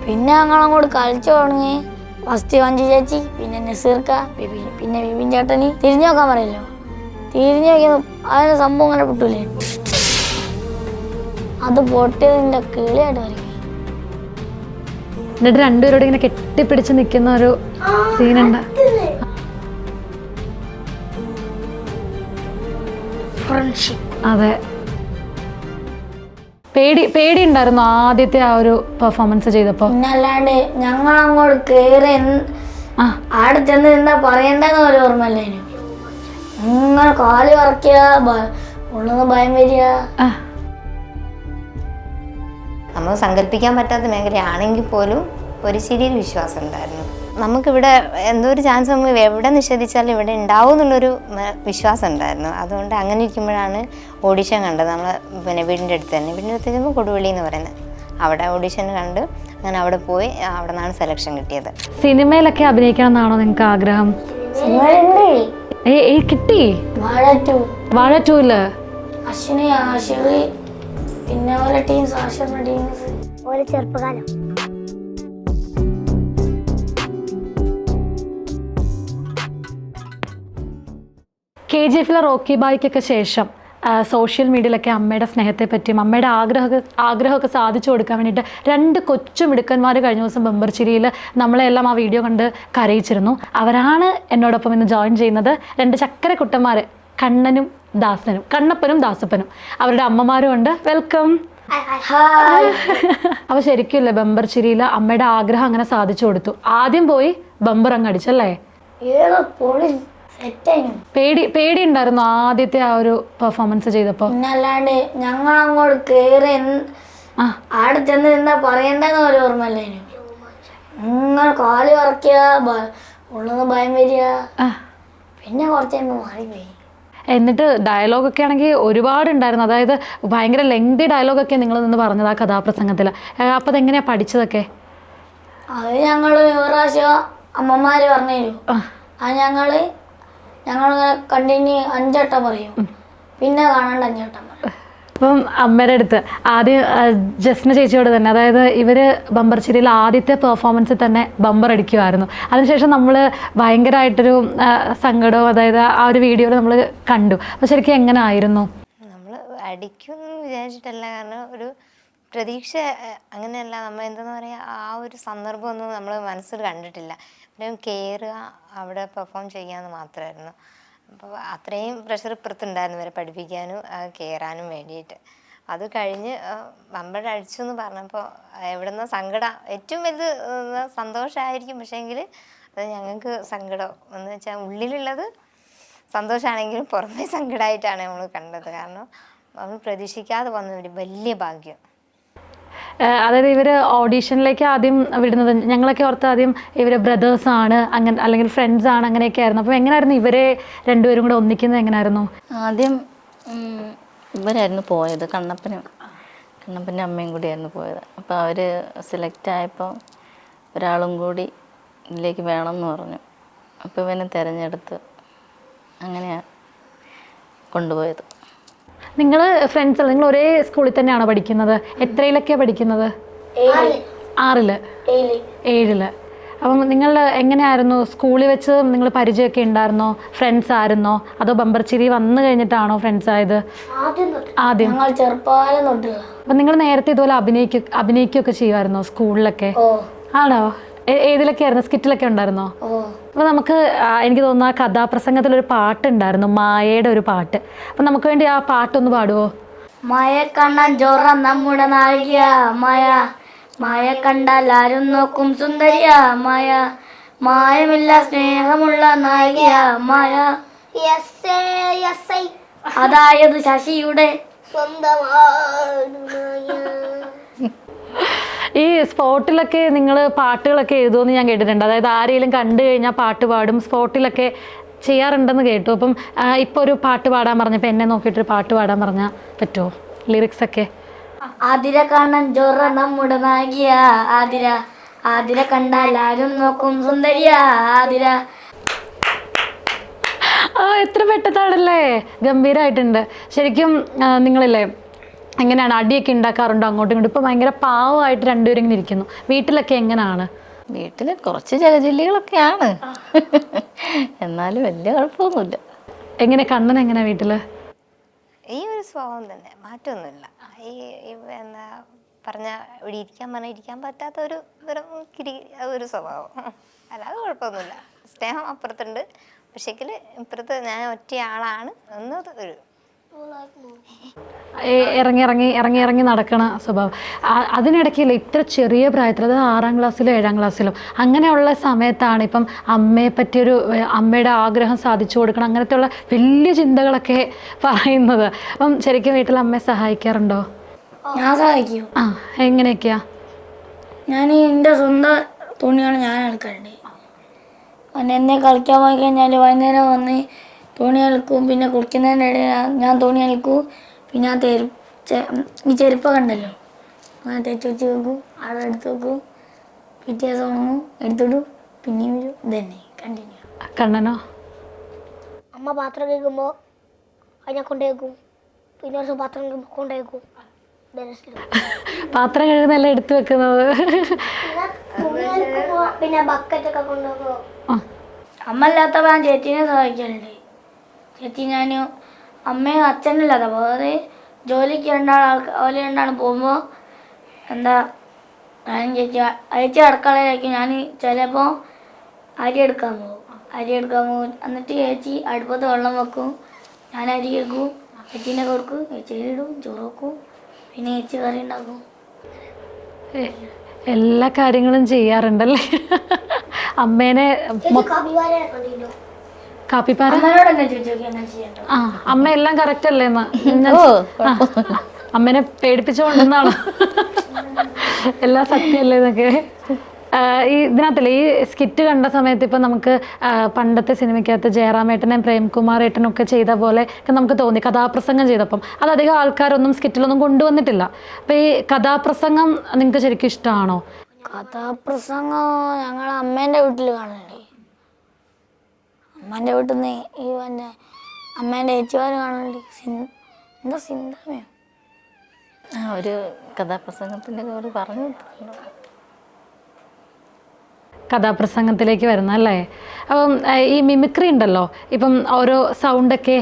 പിന്നെ ഞങ്ങളങ്ങോട്ട് കളിച്ചു തുടങ്ങി. ഫസ്റ്റ് വഞ്ചി ചേച്ചി, പിന്നെ നസീർക്ക, പിന്നെ വിപിൻ ചേട്ടന് തിരിഞ്ഞു നോക്കാൻ പറയല്ലോ. തിരിഞ്ഞു നോക്കിയത് അതിന് സംഭവം അങ്ങനെ പൊട്ടൂലേ, അത് പൊട്ടിയതിൻ്റെ കിളിയായിട്ട് വരയ്ക്കും. എന്നിട്ട് രണ്ടുപേരോട് ഇങ്ങനെ കെട്ടിപ്പിടിച്ച് നിൽക്കുന്ന ഒരു സീനുണ്ട്. അതെ, പേടി ഉണ്ടായിരുന്നു ആദ്യത്തെ ആ ഒരു പെർഫോമൻസ് ചെയ്തപ്പോ? പിന്നെ അല്ലാണ്ട് ഞങ്ങൾ അങ്ങോട്ട് കേറി ആടെ ചെന്ന് എന്താ പറയണ്ടെന്ന് ഒരു ഓർമ്മല്ലേ. അങ്ങനെ കാല് വറക്കുക, ഉള്ളൊന്ന് ഭയം വരിക. നമ്മൾ സങ്കല്പിക്കാൻ പറ്റാത്ത മേഖലയാണെങ്കിൽ പോലും ഒരു ശരിയൊരു വിശ്വാസം ഉണ്ടായിരുന്നു. നമുക്കിവിടെ എന്തോ ഒരു ചാൻസ് നമ്മൾ എവിടെ നിഷേധിച്ചാലും ഇവിടെ ഉണ്ടാവും എന്നുള്ളൊരു വിശ്വാസം ഉണ്ടായിരുന്നു. അതുകൊണ്ട് അങ്ങനെ ഇരിക്കുമ്പോഴാണ് ഓഡിഷൻ കണ്ടത്. നമ്മൾ പിന്നെ വീടിൻ്റെ അടുത്ത് തന്നെ, വീടിൻ്റെ അടുത്ത് ചെല്ലുമ്പോൾ കൊടുവള്ളി എന്ന് പറയുന്നത്, അവിടെ ഓഡിഷൻ കണ്ട് അങ്ങനെ അവിടെ പോയി, അവിടെ നിന്നാണ് സെലക്ഷൻ കിട്ടിയത്. സിനിമയിലൊക്കെ അഭിനയിക്കണം എന്നാണോ നിങ്ങൾക്ക് ആഗ്രഹം? കിട്ടി. വാഴ 2-ല് അശ്വിനി, ആഷിറി, പിന്നെ ഓരോ ടീംസ്, ആഷിറിന്റെ ടീംസ്, ഓരോ ചെറുപ്പകാലം. KGF-ലെ റോക്കി ബായ്ക്കൊക്കെ ശേഷം സോഷ്യൽ മീഡിയയിലൊക്കെ അമ്മയുടെ സ്നേഹത്തെ പറ്റിയും അമ്മയുടെ ആഗ്രഹമൊക്കെ സാധിച്ചു കൊടുക്കാൻ വേണ്ടിയിട്ട് 2 കൊച്ചു മിടുക്കന്മാർ കഴിഞ്ഞ ദിവസം ബമ്പർച്ചിരിയിൽ നമ്മളെല്ലാം ആ വീഡിയോ കണ്ട് കരയിച്ചിരുന്നു. അവരാണ് എന്നോടൊപ്പം ഇന്ന് ജോയിൻ ചെയ്യുന്നത്. 2 ചക്കര കുട്ടന്മാർ, കണ്ണപ്പനും ദാസപ്പനും. അവരുടെ അമ്മമാരും ഉണ്ട്. വെൽക്കം. അപ്പോൾ ശരിക്കുമല്ലേ ബമ്പർച്ചിരിയിൽ അമ്മയുടെ ആഗ്രഹം അങ്ങനെ സാധിച്ചു കൊടുത്തു. ആദ്യം പോയി ബമ്പർ അങ്ങ് അടിച്ചല്ലേ? പേടി ഉണ്ടായിരുന്നു ആദ്യത്തെ ആ ഒരു പെർഫോമൻസ് ചെയ്തപ്പോ? പിന്നെ അല്ലാണ്ട് ഞങ്ങൾ അങ്ങോട്ട് കേറി ആടെ ചെന്ന് എന്താ പറയണ്ടെന്ന് ഒരു ഓർമ്മല്ലേ. അങ്ങനെ കാല് വറക്കുക, ഉള്ളൊന്ന് ഭയം വരിക. പിന്നെ കുറച്ച് കഴിയുമ്പോൾ മാറിപ്പോയി. എന്നിട്ട് ഡയലോഗൊക്കെ ആണെങ്കിൽ ഒരുപാടുണ്ടായിരുന്നു. അതായത് ഭയങ്കര ലെങ്തി ഡയലോഗൊക്കെ നിങ്ങൾ നിന്ന് പറഞ്ഞത് ആ കഥാപ്രസംഗത്തിൽ. അപ്പോൾ അതെങ്ങനെയാണ് പഠിച്ചതൊക്കെ? അത് ഞങ്ങൾ ഒരു പ്രാവശ്യം അമ്മമാർ പറഞ്ഞു തരും. അത് ഞങ്ങളിങ്ങനെ കണ്ടിന്യൂ 5 വട്ടം പറയും, പിന്നെ കാണാണ്ട് 5 വട്ടം പറയും. അപ്പം അമ്മയുടെ അടുത്ത് ആദ്യം ജസ്ന ചേച്ചിയോട് തന്നെ, അതായത് ഇവർ ബമ്പർച്ചിരിയിൽ ആദ്യത്തെ പെർഫോമൻസിൽ തന്നെ ബമ്പർ അടിക്കുമായിരുന്നു. അതിനുശേഷം നമ്മൾ ഭയങ്കരമായിട്ടൊരു സങ്കടവും, അതായത് ആ ഒരു വീഡിയോയിൽ നമ്മൾ കണ്ടു. അപ്പോൾ ശരിക്കും എങ്ങനെ ആയിരുന്നു? നമ്മൾ അടിക്കുമെന്ന് വിചാരിച്ചിട്ടല്ല, കാരണം ഒരു പ്രതീക്ഷ അങ്ങനെയല്ല. നമ്മൾ എന്താണെന്ന് പറയുക, ആ ഒരു സന്ദർഭമൊന്നും നമ്മൾ മനസ്സിൽ കണ്ടിട്ടില്ല. കയറുക, അവിടെ പെർഫോം ചെയ്യാമെന്ന് മാത്രമായിരുന്നു. അപ്പോൾ അത്രയും പ്രഷർ ഇപ്പുറത്തുണ്ടായിരുന്നു ഇവരെ പഠിപ്പിക്കാനും കയറാനും വേണ്ടിയിട്ട്. അത് കഴിഞ്ഞ് ബമ്പർ അടിച്ചു എന്ന് പറഞ്ഞപ്പോൾ എവിടെ നിന്നോ സങ്കടം, ഏറ്റവും വലുത് സന്തോഷമായിരിക്കും, പക്ഷേങ്കിൽ അത് ഞങ്ങൾക്ക് സങ്കടം എന്ന് വെച്ചാൽ ഉള്ളിലുള്ളത് സന്തോഷമാണെങ്കിലും പുറമേ സങ്കടമായിട്ടാണ് നമ്മൾ കണ്ടത്. കാരണം നമ്മൾ പ്രതീക്ഷിക്കാതെ വന്ന ഒരു വലിയ ഭാഗ്യം. അതായത് ഇവർ ഓഡീഷനിലേക്ക് ആദ്യം വിടുന്നത്, ഞങ്ങളൊക്കെ ഓർത്ത് ആദ്യം ഇവർ ബ്രദേഴ്സാണ്, അങ്ങനെ അല്ലെങ്കിൽ ഫ്രണ്ട്സാണ്, അങ്ങനെയൊക്കെ ആയിരുന്നു. അപ്പോൾ എങ്ങനെയായിരുന്നു ഇവരെ രണ്ടുപേരും കൂടെ ഒന്നിക്കുന്നത്? എങ്ങനെയായിരുന്നു? ആദ്യം ഇവരായിരുന്നു പോയത്, കണ്ണപ്പൻ്റെ അമ്മയും കൂടിയായിരുന്നു പോയത്. അപ്പോൾ അവർ സെലക്ട് ആയപ്പോൾ ഒരാളും കൂടി ഇതിലേക്ക് വേണമെന്ന് പറഞ്ഞു. അപ്പോൾ ഇവനെ തിരഞ്ഞെടുത്ത് അങ്ങനെയാണ് കൊണ്ടുപോയത്. നിങ്ങൾ ഫ്രണ്ട്സ് അല്ല, നിങ്ങൾ ഒരേ സ്കൂളിൽ തന്നെയാണോ പഠിക്കുന്നത്? എത്രയിലൊക്കെയാണ് പഠിക്കുന്നത്? 6-ല് 7-ല്. അപ്പം നിങ്ങൾ എങ്ങനെയായിരുന്നു സ്കൂളിൽ വെച്ച് നിങ്ങൾ പരിചയമൊക്കെ ഉണ്ടായിരുന്നോ? ഫ്രണ്ട്സ് ആയിരുന്നോ? അതോ ബമ്പർച്ചിരി വന്നു കഴിഞ്ഞിട്ടാണോ ഫ്രണ്ട്സ് ആയത്? ആദ്യം അപ്പം നിങ്ങൾ നേരത്തെ ഇതുപോലെ അഭിനയിക്കുകയൊക്കെ ചെയ്യുമായിരുന്നോ സ്കൂളിലൊക്കെ? ആണോ? ഏതിലൊക്കെ ആയിരുന്നു? സ്കിറ്റിലൊക്കെ ഉണ്ടായിരുന്നോ? അപ്പോൾ നമുക്ക് എനിക്ക് തോന്നുന്നു ആ കഥാപ്രസംഗത്തിലൊരു പാട്ടുണ്ടായിരുന്നു, മായയുടെ ഒരു പാട്ട്. അപ്പം നമുക്ക് വേണ്ടി ആ പാട്ടൊന്ന് പാടുവോ? മായ കണ്ണാൻ ജോറ നമ്മുടെ നായിക, മായ കണ്ടാൽ ആരും നോക്കും സുന്ദരിയ, മായമില്ല സ്നേഹമുള്ള നായിക, അതായത് ശശിയുടെ ഈ സ്പോട്ടിലൊക്കെ നിങ്ങൾ പാട്ടുകളൊക്കെ എഴുതുമെന്ന് ഞാൻ കേട്ടിട്ടുണ്ട്. അതായത് ആരെങ്കിലും കണ്ടു കഴിഞ്ഞാൽ പാട്ട് പാടും, സ്പോട്ടിലൊക്കെ ചെയ്യാറുണ്ടെന്ന് കേട്ടു. അപ്പം ഇപ്പോൾ ഒരു പാട്ട് പാടാൻ പറഞ്ഞപ്പോൾ എന്നെ നോക്കിയിട്ടൊരു പാട്ട് പാടാൻ പറഞ്ഞാൽ പറ്റുമോ? ലിറിക്സൊക്കെ. ആതിര കാണാൻ ജോറ നമ്മുടെ നായിക, ആതിര കണ്ടാൽ ആരും നോക്കും സുന്ദരിയ, ആതിര. എത്ര പെട്ടതാണല്ലേ, ഗംഭീരമായിട്ടുണ്ട് ശരിക്കും. നിങ്ങളില്ലേ എങ്ങനെയാണ് അടിയൊക്കെ ഉണ്ടാക്കാറുണ്ടോ അങ്ങോട്ടും ഇങ്ങോട്ടും? ഇപ്പോൾ ഭയങ്കര പാവമായിട്ട് രണ്ടുപേരും ഇങ്ങനെ ഇരിക്കുന്നു. വീട്ടിലൊക്കെ എങ്ങനെയാണ്? വീട്ടിൽ കുറച്ച് ജലജില്ലികളൊക്കെയാണ്, എന്നാലും വലിയ കുഴപ്പമൊന്നുമില്ല. എങ്ങനെ കണ്ണൻ എങ്ങനെ വീട്ടില്? ഈ ഒരു സ്വഭാവം തന്നെ, മാറ്റമൊന്നുമില്ല. ഈ എന്താ പറഞ്ഞ ഇവിടെ ഇരിക്കാൻ പറഞ്ഞാൽ ഇരിക്കാൻ പറ്റാത്ത ഒരു ഒരു സ്വഭാവം, അല്ലാതെ കുഴപ്പമൊന്നുമില്ല. സ്നേഹം അപ്പുറത്തുണ്ട്, പക്ഷേങ്കിൽ ഇപ്പുറത്ത് ഞാൻ ഒറ്റയാളാണ് എന്നത് ഒരു ഇറങ്ങി ഇറങ്ങി ഇറങ്ങി ഇറങ്ങി നടക്കണ സ്വഭാവം. അതിനിടയ്ക്കില്ല ഇത്ര ചെറിയ പ്രായത്തിൽ, അതായത് 6ാം ക്ലാസ്സിലോ 7ാം ക്ലാസ്സിലോ അങ്ങനെയുള്ള സമയത്താണ് ഇപ്പം അമ്മയെ പറ്റിയൊരു അമ്മയുടെ ആഗ്രഹം സാധിച്ചു കൊടുക്കണം അങ്ങനത്തെ ഉള്ള വലിയ ചിന്തകളൊക്കെ പറയുന്നത്. അപ്പം ശരിക്കും വീട്ടിൽ അമ്മയെ സഹായിക്കാറുണ്ടോ? ഞാൻ സഹായിക്കും. ആ, എങ്ങനെയൊക്കെയാ? ഞാൻ എൻ്റെ സ്വന്തം തുണിയാണ് ഞാൻ എടുക്കണ്ടേ. എന്നെ കളിക്കാൻ പോയി കഴിഞ്ഞാൽ വൈകുന്നേരം വന്ന് തുണി അലക്കും. പിന്നെ കുളിക്കുന്നതിൻ്റെ ഇടയിൽ ഞാൻ തുണി അലക്കും. പിന്നെ ഈ ചെരുപ്പൊക്കെ ഉണ്ടല്ലോ, അങ്ങനെ തേച്ച് വെച്ച് വെക്കും, അവിടെ എടുത്ത് വെക്കും. പിറ്റേ ദിവസം ഉണങ്ങും, എടുത്തിടും, പിന്നെയും വരും. ഇതന്നെ കണ്ടിന്യൂ. കണ്ണനോ? അമ്മ പാത്രം കഴിക്കുമ്പോൾ അതിനെ കൊണ്ടുവയ്ക്കും. പിന്നെ ഒരു ദിവസം പാത്രം കഴിക്കുമ്പോൾ കൊണ്ടുവയ്ക്കും. പാത്രം കഴുകുന്നതെല്ലാം എടുത്തു വെക്കുന്നത്. പിന്നെ ബക്കറ്റൊക്കെ കൊണ്ടുപോകും. അമ്മ ഇല്ലാത്തപ്പോൾ ഞാൻ ചേച്ചീനെ സഹായിക്കലുണ്ട്. ചേച്ചി ഞാൻ അമ്മയും അച്ഛനില്ലാത്തപ്പോൾ, അതായത് ജോലിക്ക് രണ്ടാളും പോകുമ്പോൾ എന്താ ഞാൻ ചേച്ചി അടുക്കളയിലേക്ക് ഞാൻ ചിലപ്പോൾ അരി എടുക്കാൻ പോകും. എന്നിട്ട് ചേച്ചി അടുപ്പത്ത് വെള്ളം വെക്കും, ഞാൻ അരി വെക്കും, ചേച്ചീനെ കൊടുക്കും, ചേച്ചിയിലിടും, ചോറ് വെക്കും, പിന്നെ ചേച്ചി കറി ഉണ്ടാക്കും. എല്ലാ കാര്യങ്ങളും ചെയ്യാറുണ്ടല്ലേ അമ്മേനെ? കാപ്പിപ്പാര ആ, അമ്മ എല്ലാം കറക്റ്റ് അല്ലേ എന്ന് അമ്മേനെ പേടിപ്പിച്ചുകൊണ്ടെന്നാണ് എല്ലാം സത്യമല്ലേ എന്നൊക്കെ. ഈ ഇതിനകത്തല്ലേ ഈ സ്കിറ്റ് കണ്ട സമയത്ത് ഇപ്പം നമുക്ക് പണ്ടത്തെ സിനിമയ്ക്കകത്ത് ജയറാമേട്ടനും പ്രേംകുമാറേട്ടനും ഒക്കെ ചെയ്ത പോലെ ഒക്കെ നമുക്ക് തോന്നി കഥാപ്രസംഗം ചെയ്തപ്പം. അതധികം ആൾക്കാരൊന്നും സ്കിറ്റിലൊന്നും കൊണ്ടുവന്നിട്ടില്ല. അപ്പം ഈ കഥാപ്രസംഗം നിങ്ങൾക്ക് ശരിക്കും ഇഷ്ടമാണോ? കഥാപ്രസംഗം ഞങ്ങൾ അമ്മേൻ്റെ വീട്ടിൽ കാണലുണ്ട്. അമ്മേൻ്റെ വീട്ടിൽ നിന്ന് ഈ പിന്നെ അമ്മേൻ്റെ ചേച്ചിമാർ കാണലുണ്ട്. എന്താ സിന്താമയോ ഒരു കഥാപ്രസംഗത്തിൻ്റെ ഒരു പറഞ്ഞു കഥാപ്രസംഗത്തിലേക്ക് വരുന്നല്ലേ. അപ്പം ഈ മിമിക്രി ഉണ്ടല്ലോ, ഇപ്പം ഓരോ സൗണ്ടൊക്കെ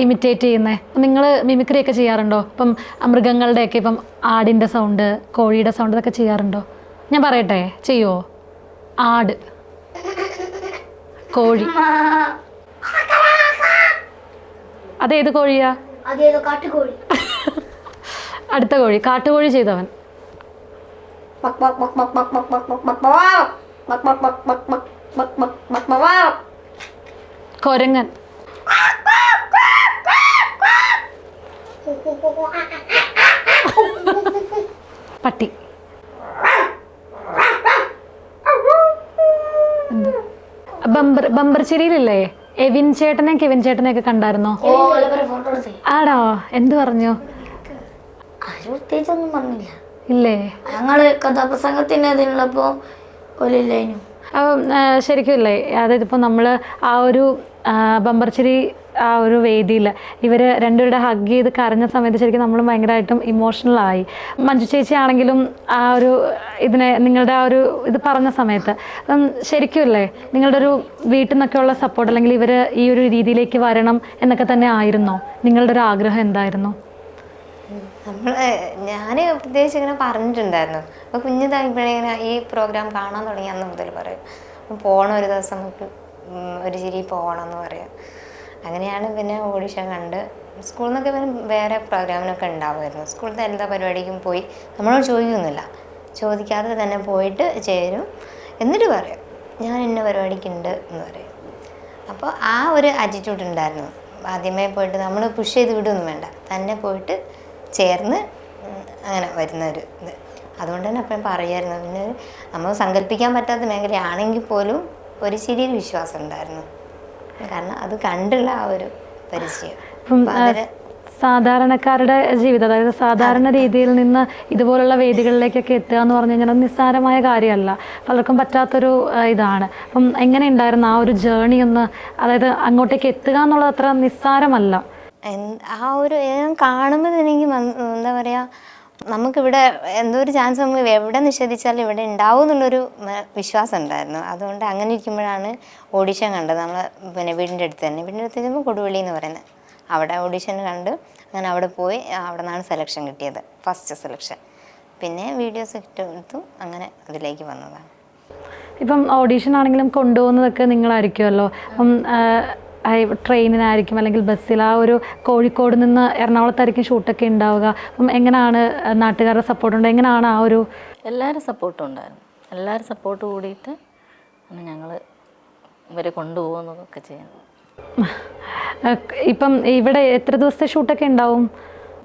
ഇമിറ്റേറ്റ് ചെയ്യുന്നത്, നിങ്ങൾ മിമിക്രിയൊക്കെ ചെയ്യാറുണ്ടോ? ഇപ്പം മൃഗങ്ങളുടെയൊക്കെ, ഇപ്പം ആടിൻ്റെ സൗണ്ട്, കോഴിയുടെ സൗണ്ട്, ഇതൊക്കെ ചെയ്യാറുണ്ടോ? ഞാൻ പറയട്ടെ, ചെയ്യുമോ? ആട്, കോഴി. അതേത് കോഴിയാ? അടുത്ത കോഴി, കാട്ടുകോഴി ചെയ്തവൻ. കൊരങ്ങൻ. പട്ടി. ബമ്പർ ചിരിയിലില്ലേ എവിൻ ചേട്ടനെ കെവിൻ ചേട്ടനെയൊക്കെ കണ്ടായിരുന്നോ? ആണോ? എന്ത് പറഞ്ഞു? പ്രത്യേകിച്ചൊന്നും പറഞ്ഞില്ല. ഇല്ലേ? ഞങ്ങള് കഥാപ്രസംഗത്തിന് അതിനുള്ളപ്പോ ഒലില്ലായിരുന്നു. അപ്പം ശരിക്കും ഇല്ലേ, അതായത് ഇപ്പോൾ നമ്മൾ ആ ഒരു ബമ്പർച്ചിരി ആ ഒരു വേദിയിൽ ഇവർ രണ്ടുപേരുടെ ഹഗ് ചെയ്ത് കരഞ്ഞ സമയത്ത് ശരിക്കും നമ്മൾ ഭയങ്കരമായിട്ടും ഇമോഷണലായി. മഞ്ജു ചേച്ചി ആണെങ്കിലും ആ ഒരു ഇതിനെ നിങ്ങളുടെ ആ ഒരു ഇത് പറഞ്ഞ സമയത്ത് ശരിക്കും ഇല്ലേ നിങ്ങളുടെ ഒരു വീട്ടിൽ നിന്നൊക്കെയുള്ള സപ്പോർട്ട്, അല്ലെങ്കിൽ ഇവർ ഈ ഒരു രീതിയിലേക്ക് വരണം എന്നൊക്കെ തന്നെ ആയിരുന്നോ? നിങ്ങളുടെ ഒരു ആഗ്രഹം എന്തായിരുന്നു? ഞാൻ പ്രത്യേകിച്ച് ഇങ്ങനെ പറഞ്ഞിട്ടുണ്ടായിരുന്നു. അപ്പോൾ കുഞ്ഞിതായപ്പോഴേ ഇങ്ങനെ ഈ പ്രോഗ്രാം കാണാൻ തുടങ്ങി അന്ന് മുതൽ പറയും പോകണം, ഒരു ദിവസം നമുക്ക് ഒരു ചിരി പോകണം എന്ന് പറയും. അങ്ങനെയാണ് പിന്നെ ഓഡിഷൻ കണ്ട് സ്കൂളിൽ നിന്നൊക്കെ പിന്നെ വേറെ പ്രോഗ്രാമിനൊക്കെ ഉണ്ടാവുമായിരുന്നു. സ്കൂളിലത്തെ എല്ലാ പരിപാടിക്കും പോയി നമ്മളോട് ചോദിക്കുന്നില്ല, ചോദിക്കാതെ തന്നെ പോയിട്ട് ചേരും. എന്നിട്ട് പറയും ഞാൻ ഇന്ന പരിപാടിക്കുണ്ട് എന്ന് പറയും. അപ്പോൾ ആ ഒരു ആറ്റിറ്റ്യൂഡ് ഉണ്ടായിരുന്നു. ആദ്യമേ പോയിട്ട് നമ്മൾ പുഷ് ചെയ്ത് വിടുകയൊന്നും വേണ്ട, തന്നെ പോയിട്ട് ചേർന്ന് അങ്ങനെ വരുന്നൊരു ഇത്. അതുകൊണ്ട് തന്നെ അപ്പം പറയുമായിരുന്നു. പിന്നെ നമ്മൾ സങ്കല്പിക്കാൻ പറ്റാത്ത മേഖലയാണെങ്കിൽ പോലും ഒരു ചെറിയ വിശ്വാസം ഉണ്ടായിരുന്നു, കാരണം അത് കണ്ടുള്ള ആ ഒരു പരിചയം. സാധാരണക്കാരുടെ ജീവിതം, അതായത് സാധാരണ രീതിയിൽ നിന്ന് ഇതുപോലുള്ള വേദികളിലേക്കൊക്കെ എത്തുക എന്ന് പറഞ്ഞു കഴിഞ്ഞാൽ നിസ്സാരമായ കാര്യമല്ല, പലർക്കും പറ്റാത്തൊരു ഇതാണ്. അപ്പം എങ്ങനെ ഉണ്ടായിരുന്നു ആ ഒരു ജേണി ഒന്ന്, അതായത് അങ്ങോട്ടേക്ക് എത്തുക എന്നുള്ളത് അത്ര നിസ്സാരമല്ല. ആ ഒരു കാണുമ്പോൾ തന്നെ എനിക്ക് എന്താ പറയുക, നമുക്കിവിടെ എന്തോ ഒരു ചാൻസ് നമുക്ക് എവിടെ നിഷേധിച്ചാലും ഇവിടെ ഉണ്ടാവും എന്നുള്ളൊരു വിശ്വാസം ഉണ്ടായിരുന്നു. അതുകൊണ്ട് അങ്ങനെ ഇരിക്കുമ്പോഴാണ് ഓഡിഷൻ കണ്ടത്. നമ്മൾ പിന്നെ വീടിൻ്റെ അടുത്ത് തന്നെ, വീടിൻ്റെ അടുത്ത് ചെല്ലുമ്പോൾ കൊടുവള്ളി എന്ന് പറയുന്നത്, അവിടെ ഓഡിഷൻ കണ്ട് അങ്ങനെ അവിടെ പോയി അവിടെ നിന്നാണ് സെലക്ഷൻ കിട്ടിയത്, ഫസ്റ്റ് സെലക്ഷൻ. പിന്നെ വീഡിയോസ് എടുത്തു അങ്ങനെ അതിലേക്ക് വന്നതാണ്. ഇപ്പം ഓഡീഷൻ ആണെങ്കിലും കൊണ്ടുപോകുന്നതൊക്കെ നിങ്ങളായിരിക്കുമല്ലോ. അപ്പം ട്രെയിനിനായിരിക്കും അല്ലെങ്കിൽ ബസ്സിൽ, ആ ഒരു കോഴിക്കോട് നിന്ന് എറണാകുളത്തായിരിക്കും ഷൂട്ടൊക്കെ ഉണ്ടാവുക. അപ്പം എങ്ങനെയാണ് നാട്ടുകാരുടെ സപ്പോർട്ടുണ്ട്, എങ്ങനെയാണ് ആ ഒരു? എല്ലാവരും സപ്പോർട്ടും ഉണ്ടായിരുന്നു. എല്ലാവരും സപ്പോർട്ട് കൂടിയിട്ട് ഞങ്ങൾ ഇവരെ കൊണ്ടുപോകുന്നതൊക്കെ ചെയ്യുന്നത്. ഇപ്പം ഇവിടെ എത്ര ദിവസത്തെ ഷൂട്ടൊക്കെ ഉണ്ടാവും?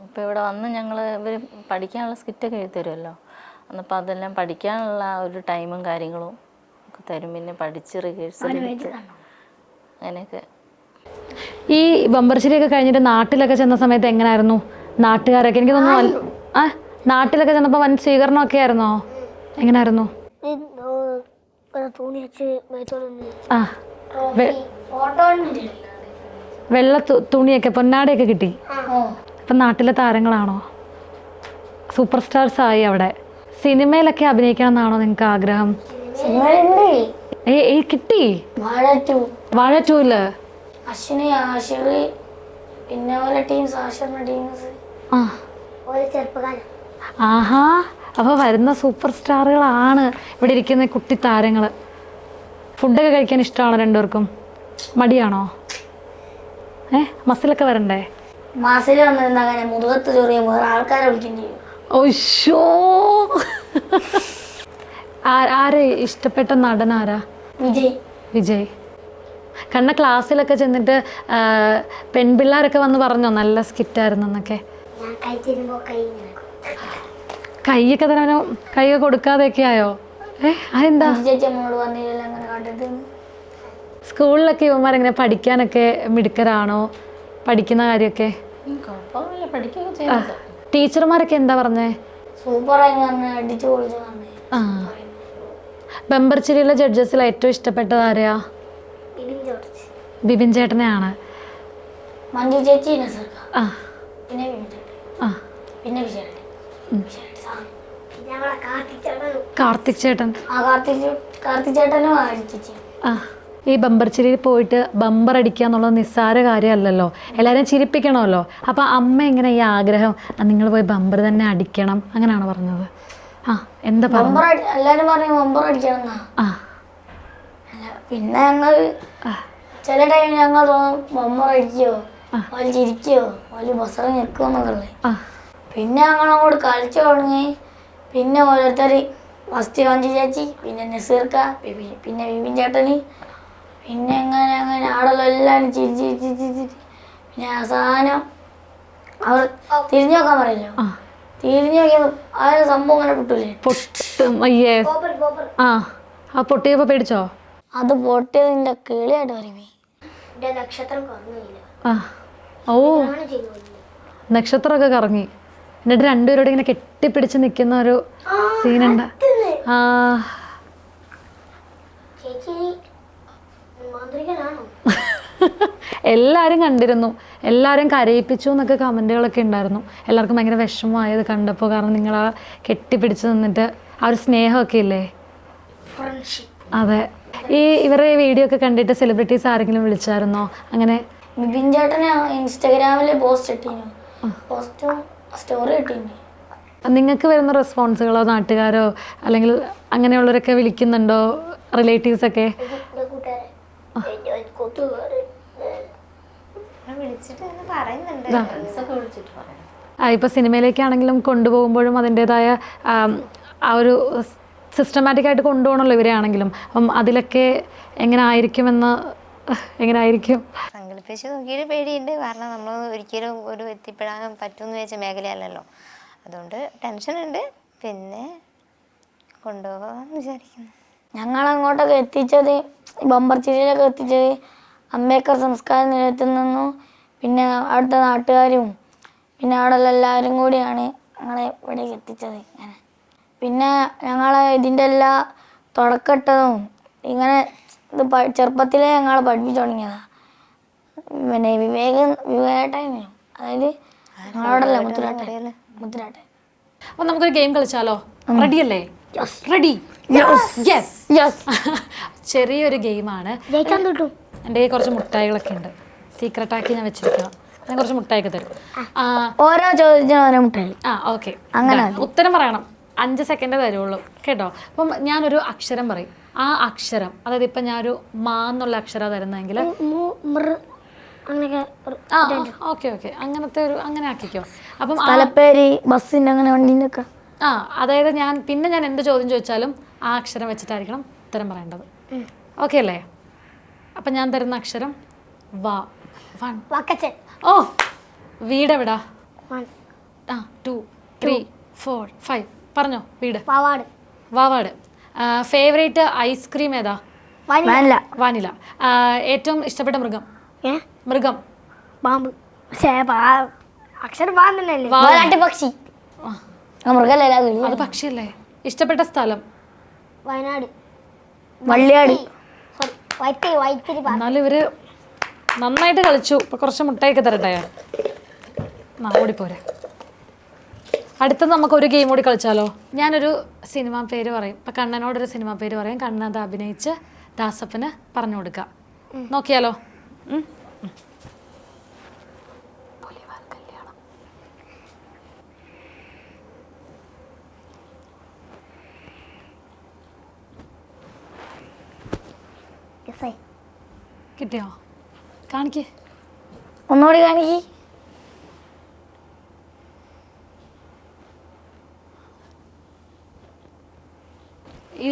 ഇപ്പോൾ ഇവിടെ വന്ന് ഞങ്ങൾ ഇവർ പഠിക്കാനുള്ള സ്കിറ്റൊക്കെ എഴുതി തരുമല്ലോ, എന്നപ്പോൾ അതെല്ലാം പഠിക്കാനുള്ള ഒരു ടൈമും കാര്യങ്ങളും ഒക്കെ തരും. പിന്നെ പഠിച്ച് റിഹേഴ്സൽ എടുത്ത് അങ്ങനെയൊക്കെ. ഈ ബമ്പർശ്ശേരിയൊക്കെ കഴിഞ്ഞിട്ട് നാട്ടിലൊക്കെ ചെന്ന സമയത്ത് എങ്ങനെയായിരുന്നു നാട്ടുകാരൊക്കെ? എനിക്ക് തോന്നുന്നു നാട്ടിലൊക്കെ ചെന്നപ്പോൾ വൻ സ്വീകരണമൊക്കെ ആയിരുന്നോ? എങ്ങനെയായിരുന്നു? ആ വെള്ള തുണിയൊക്കെ പൊന്നാടയൊക്കെ കിട്ടി. അപ്പം നാട്ടിലെ താരങ്ങളാണോ? സൂപ്പർ സ്റ്റാർസ് ആയി അവിടെ. സിനിമയിലൊക്കെ അഭിനയിക്കണം എന്നാണോ നിങ്ങൾക്ക് ആഗ്രഹം? കിട്ടി. വാഴ 2-ല് അശ്വിനി, ആഷിറി, പിന്നെ ഓരോ ടീംസ്, ആഷിറിന്റെ ടീംസ്. ആഹാ, അപ്പോൾ വരുന്ന സൂപ്പർ സ്റ്റാറുകളാണ് ഇവിടെ ഇരിക്കുന്ന കുട്ടി താരങ്ങൾ. ഫുഡൊക്കെ കഴിക്കാൻ ഇഷ്ടമാണോ രണ്ടുപേർക്കും? മടിയാണോ? മസിലൊക്കെ വരണ്ടേ? മാസിൽ വന്നിരുന്ന അങ്ങനെ മുതുകത്ത് ചൊറിയ വേറെ ആൾക്കാരെ വിളിക്കേണ്ടി വരും. ഓശോ, ആരെ ഇഷ്ടപ്പെട്ട നടൻ ആരാ? വിജയ്. കണ്ണ ക്ലാസ്സിലൊക്കെ ചെന്നിട്ട് പെൺപിള്ളേരൊക്കെ വന്ന് പറഞ്ഞോ നല്ല സ്കിറ്റായിരുന്നു എന്നൊക്കെ? കൈയൊക്കെ തന്നെ കൈയൊക്കെ കൊടുക്കാതെയൊക്കെ ആയോ? അതെന്താ? സ്കൂളിലൊക്കെ ഇവന്മാരെങ്ങനെ പഠിക്കാനൊക്കെ മിടുക്കരാണോ? പഠിക്കുന്ന കാര്യമൊക്കെ ടീച്ചർമാരൊക്കെ എന്താ പറഞ്ഞേ? ആ, ബമ്പർച്ചിരിയിലെ ജഡ്ജസിൽ ഏറ്റവും ഇഷ്ടപ്പെട്ടത് ആരെയാ? ബിബിൻ ചേട്ടനെയാണ്. മഞ്ജു ചേച്ചി, ആ ആ കാർത്തിക് ചേട്ടൻ. കാർത്തിക് ചേട്ടനും ചേച്ചി. ആ, ഈ ബമ്പർച്ചിരിയിൽ പോയിട്ട് ബമ്പർ അടിക്കുക എന്നുള്ളത് നിസ്സാര കാര്യമല്ലല്ലോ, എല്ലാവരും ചിരിപ്പിക്കണമല്ലോ. അപ്പം അമ്മ എങ്ങനെ ഈ ആഗ്രഹം നിങ്ങൾ പോയി ബമ്പർ തന്നെ അടിക്കണം അങ്ങനെയാണോ പറഞ്ഞത്? ആ, എന്താ പറഞ്ഞു? എല്ലാരും പറഞ്ഞു ബമ്പർ അടിക്കണം എന്നാ. ആ, പിന്നെ ഞങ്ങൾ ചില ടൈം ഞങ്ങൾ ബമ്പർ അടിക്കോ, ഓല് ചിരിക്കോ, ഓല് ബസറ് നിൽക്കുമോ എന്നൊക്കെ. പിന്നെ ഞങ്ങൾ അങ്ങോട്ട് കളിച്ചു തുടങ്ങി. പിന്നെ ഓരോരുത്തർ ഫസ്റ്റ് മഞ്ജു ചേച്ചി, പിന്നെ നസീർക്ക, പിന്നെ വിപിൻ ചേട്ടന്, പിന്നെ അങ്ങനെ ആടെല്ലാം എല്ലാവരും ചിരിച്ച് പിന്നെ അവസാനം അവർ തിരിഞ്ഞു നോക്കാൻ പറയല്ലോ. തിരിഞ്ഞു നോക്കിയപ്പോൾ ആ ഒരു സംഭവം അങ്ങനെ പൊട്ടൂലേ? അയ്യേ. ആ പൊട്ടിയപ്പോ പേടിച്ചോ? അത് പൊട്ടിയതിന്റെ കിളിയായിട്ട് പറയുമേ. ഓ, നക്ഷത്രമൊക്കെ കറങ്ങി. എന്നിട്ട് രണ്ടുപേരോട് ഇങ്ങനെ കെട്ടിപ്പിടിച്ച് നിൽക്കുന്ന ഒരു സീനുണ്ട്. ആ, എല്ലാവരും കണ്ടിരുന്നു, എല്ലാവരും കരയിപ്പിച്ചു എന്നൊക്കെ കമൻറ്റുകളൊക്കെ ഉണ്ടായിരുന്നു. എല്ലാവർക്കും ഭയങ്കര വിഷമമായത് കണ്ടപ്പോൾ. കാരണം നിങ്ങൾ ആ കെട്ടിപ്പിടിച്ച് നിന്നിട്ട് ആ ഒരു സ്നേഹമൊക്കെ ഇല്ലേ? അതെ. ഈ ഇവരുടെ വീഡിയോ ഒക്കെ കണ്ടിട്ട് സെലിബ്രിറ്റീസ് ആരെങ്കിലും വിളിച്ചായിരുന്നോ? അങ്ങനെ ബിപിൻ ചേട്ടന് ഇൻസ്റ്റാഗ്രാമിൽ പോസ്റ്റ് ഇട്ടിരുന്നു, പോസ്റ്റും സ്റ്റോറി ഇട്ടിരുന്നു. നിങ്ങൾക്ക് വരുന്ന റെസ്പോൺസുകളോ നാട്ടുകാരോ അല്ലെങ്കിൽ അങ്ങനെയുള്ളവരൊക്കെ വിളിക്കുന്നുണ്ടോ? റിലേറ്റീവ്സൊക്കെ? ഇപ്പോൾ സിനിമയിലേക്കാണെങ്കിലും കൊണ്ടുപോകുമ്പോഴും അതിൻ്റെതായ ആ ഒരു സിസ്റ്റമാറ്റിക്കായിട്ട് കൊണ്ടുപോകണമല്ലോ ഇവരെ ആണെങ്കിലും. അപ്പം അതിലൊക്കെ എങ്ങനെ ആയിരിക്കും? സങ്കല്പിച്ച് നോക്കിയിട്ട് പേടിയുണ്ട്. കാരണം നമ്മൾ ഒരിക്കലും ഒരു എത്തിപ്പെടാൻ പറ്റുമെന്ന് വെച്ച മേഖലയല്ലല്ലോ. അതുകൊണ്ട് ടെൻഷനുണ്ട്. പിന്നെ കൊണ്ടുപോകാമെന്ന് വിചാരിക്കുന്നു. ഞങ്ങളങ്ങോട്ടൊക്കെ എത്തിച്ചത്, ബമ്പർച്ചിരിയിലൊക്കെ എത്തിച്ചത് അംബേദ്കർ സംസ്കാര നിലയത്തിൽ നിന്നും പിന്നെ അവിടുത്തെ നാട്ടുകാരും പിന്നെ അവിടെയുള്ള എല്ലാവരും കൂടിയാണ് ഞങ്ങളെ ഇവിടേക്ക് എത്തിച്ചത്. ഇങ്ങനെ പിന്നെ ഞങ്ങളെ ഇതിൻ്റെ എല്ലാ തുടക്കട്ടതും ഇങ്ങനെ ഇത് ചെറുപ്പത്തിലേ ഞങ്ങളെ പഠിപ്പിച്ചു തുടങ്ങിയതാണ്. പിന്നെ വിവേകേട്ടനെയോ അതായത് ഞങ്ങളോടല്ലേ മുത്തുരാട്ടൻ. അപ്പൊ നമുക്കൊരു ഗെയിം കളിച്ചാലോ? റെഡി അല്ലേ? റെഡി? യെസ്. ചെറിയൊരു ഗെയിമാണ്. ജയിക്കാൻ കിട്ടും. എൻ്റെ കയ്യിൽ കുറച്ച് മുട്ടായികളൊക്കെ ഉണ്ട്, സീക്രട്ട് ആക്കി ഞാൻ വെച്ചിരിക്കണം. ഞാൻ കുറച്ച് മുട്ടായിയൊക്കെ തരും. ഓരോ ചോദ്യത്തിനും ഓരോ മുട്ടായി. ഓക്കെ. അങ്ങനെ ഉത്തരം പറയണം. 5 സെക്കൻഡ് തരുള്ളൂ കേട്ടോ. അപ്പം ഞാനൊരു അക്ഷരം പറയും. ആ അക്ഷരം, അതായത് ഇപ്പം ഞാനൊരു മാ എന്നുള്ള അക്ഷരം തരുന്നതെങ്കിൽ ഓക്കെ അങ്ങനത്തെ ഒരു അങ്ങനെ ആക്കിക്കോ. അപ്പം സ്ഥലപ്പേര്, ബസ്സിൻ്റെ, അങ്ങനെ വണ്ടീൻ്റെ ഒക്കെ. അതായത് പിന്നെ ഞാൻ എന്ത് ചോദ്യം ചോദിച്ചാലും ആ അക്ഷരം വെച്ചിട്ടായിരിക്കണം ഉത്തരം പറയേണ്ടത്. ഓക്കെ അല്ലേ? അപ്പം ഞാൻ തരുന്ന അക്ഷരം വാ. ഓ, വീട് എവിടാ? 2 3 4 5 പറഞ്ഞോ. വീട് വാവാട്. ഫേവറേറ്റ് ഐസ്ക്രീം ഏതാ? വാനില. ഏറ്റവും ഇഷ്ടപ്പെട്ട മൃഗം? പാമ്പ്. അക്ഷരം പാമ്പല്ലേ? പക്ഷി. മൃഗല്ലേ? അത് പക്ഷിയല്ലേ? ഇഷ്ടപ്പെട്ട സ്ഥലം? വയനാട്. വള്ളിയാട്. എന്നാലും ഇവര് നന്നായിട്ട് കളിച്ചു. ഇപ്പൊ കുറച്ച് മുട്ടായിയൊക്കെ തരട്ടെ? ഓടിപ്പോരെ. അടുത്തത് നമുക്കൊരു ഗെയിം കൂടി കളിച്ചാലോ? ഞാനൊരു സിനിമ പേര് പറയും. ഇപ്പം കണ്ണനോടൊരു സിനിമ പേര് പറയും. കണ്ണൻ അത് അഭിനയിച്ച് ദാസപ്പന് പറഞ്ഞു കൊടുക്കുക. നോക്കിയാലോ? കിട്ടിയോ? കാണിക്കേ, ഒന്നുകൂടി കാണിക്ക്.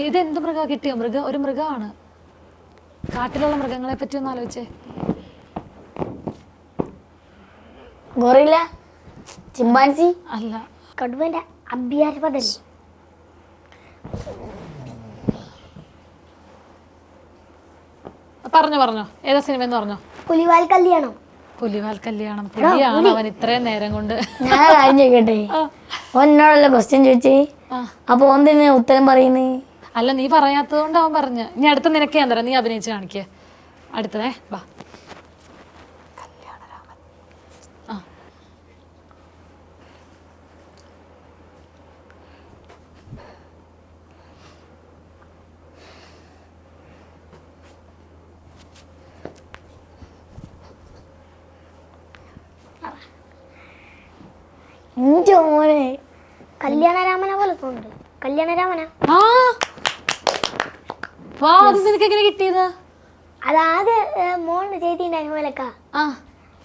ഇതെന്ത് മൃഗമാണ്? കിട്ടിയോ? ഒരു മൃഗമാണ്. കാട്ടിലുള്ള മൃഗങ്ങളെ പറ്റി ഒന്ന് ആലോചിച്ചേ. ഗോറില്ല, ചിമ്പാൻസി അല്ല. കടുവന്റെ അഭ്യാസപദല്ലേ? പറഞ്ഞോ. ഏതാ സിനിമ എന്ന് പറഞ്ഞോ? പുലിവാൽ കല്യാണം. പുലിയാണ് അവൻ ഇത്രയും നേരം കൊണ്ട്. ഞാൻ കാര്യം ചോദിക്കട്ടെ? എന്നോടല്ല ക്വസ്റ്റ്യൻ ചോദിച്ചേ, അപ്പൊ എന്തിനാ ഉത്തരം പറയുന്നേ? അല്ല, നീ പറയാത്തത് കൊണ്ട് അവൻ പറഞ്ഞു. ഇനി അടുത്ത നിനക്ക് ഞാൻ തരാം, നീ അഭിനയിച്ച് കാണിക്കേ. അടുത്തതേ വാ. കല്യാണരാമനെ പോലെ തോന്നുന്നുണ്ട്. കല്യാണരാമനാ? അത് നിനക്ക് എങ്ങനെ കിട്ടിയത്? അതാദ്യ മോളിന് ചെയ്തിട്ടുണ്ടായിരുന്നോലക്കാ.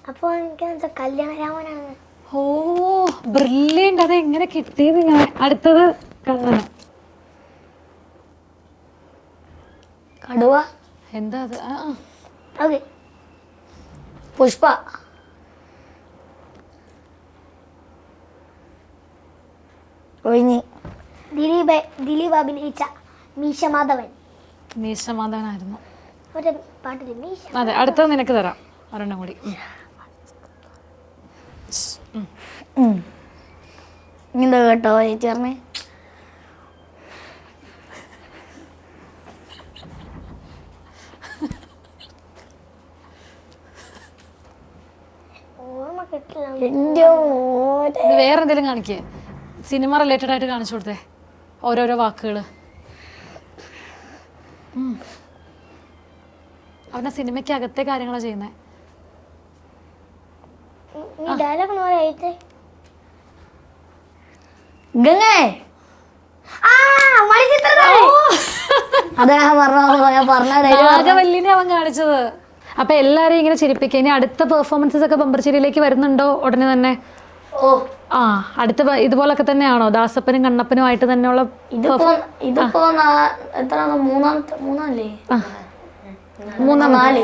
അപ്പൊ എനിക്ക് കല്യാണരാമനാണ്. ഓ, ബ്രില്യന്റ്. അത് എങ്ങനെ കിട്ടിയത്? അടുത്തത് കണ്ണന്. കടുവ. എന്താ അത്? ഓക്കെ. പുഷ്പ. ഒഴിഞ്ഞ്. ദിലീപ് അഭിനയിച്ച മീശമാധവൻ. മീശമാധവനായിരുന്നു ഒരു പാട്ടില് മീശ. അതെ, അടുത്തത് നിനക്ക് തരാം ഒരെണ്ണം കൂടി. എന്താ കേട്ടോ ചേച്ചി പറഞ്ഞേ? ഓർമ്മ കിട്ടില്ല. വേറെ എന്തെങ്കിലും കാണിക്കേ? സിനിമ റിലേറ്റഡ് ആയിട്ട് കാണിച്ചു കൊടുത്തേ ഓരോരോ വാക്കുകൾ. അവനെ സിനിമയ്ക്ക് അകത്തെ കാര്യങ്ങളാണ് ചെയ്യുന്നത്. നാഗവല്ലിനെ അവൻ കാണിച്ചത്. അപ്പൊ എല്ലാരെയും ഇങ്ങനെ ചിരിപ്പിക്കുക. ഇനി അടുത്ത പെർഫോമൻസസ് ഒക്കെ ബമ്പർച്ചിരിയിലേക്ക് വരുന്നുണ്ടോ ഉടനെ തന്നെ? അടുത്ത ഇതുപോലൊക്കെ തന്നെയാണോ? ദാസപ്പനും കണ്ണപ്പനുമായിട്ട് തന്നെയുള്ള? ഇതിപ്പോ നാലേ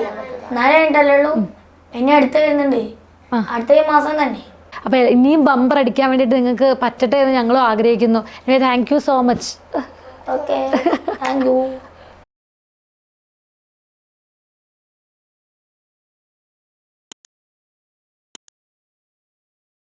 ഉള്ളൂ. ഇനി അടുത്ത വരുന്നുണ്ട്, അടുത്ത മാസം തന്നെ. അപ്പൊ ഇനിയും ബമ്പർ അടിക്കാൻ വേണ്ടിട്ട് നിങ്ങൾക്ക് പറ്റട്ടെ എന്ന് ഞങ്ങളും ആഗ്രഹിക്കുന്നു. Thank you so much. Okay, thank you.